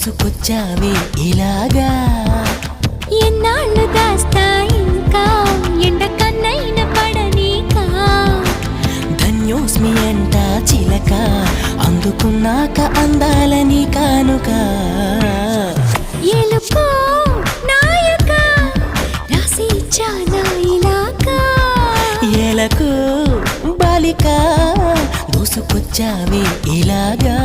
దూసుకొచ్చావే ఇలాగా ఎన్నాళ్ళు దాస్తా ఇంకా ఎండ కన్నైన పడనీకా ధన్యోస్మి అంట చిలక అందుకున్నాక అందాలని కానుక ఎలుకో నాయక రాసి ఇచ్చానా ఇలాగా ఎలకు బాలిక దూసుకొచ్చావే ఇలాగా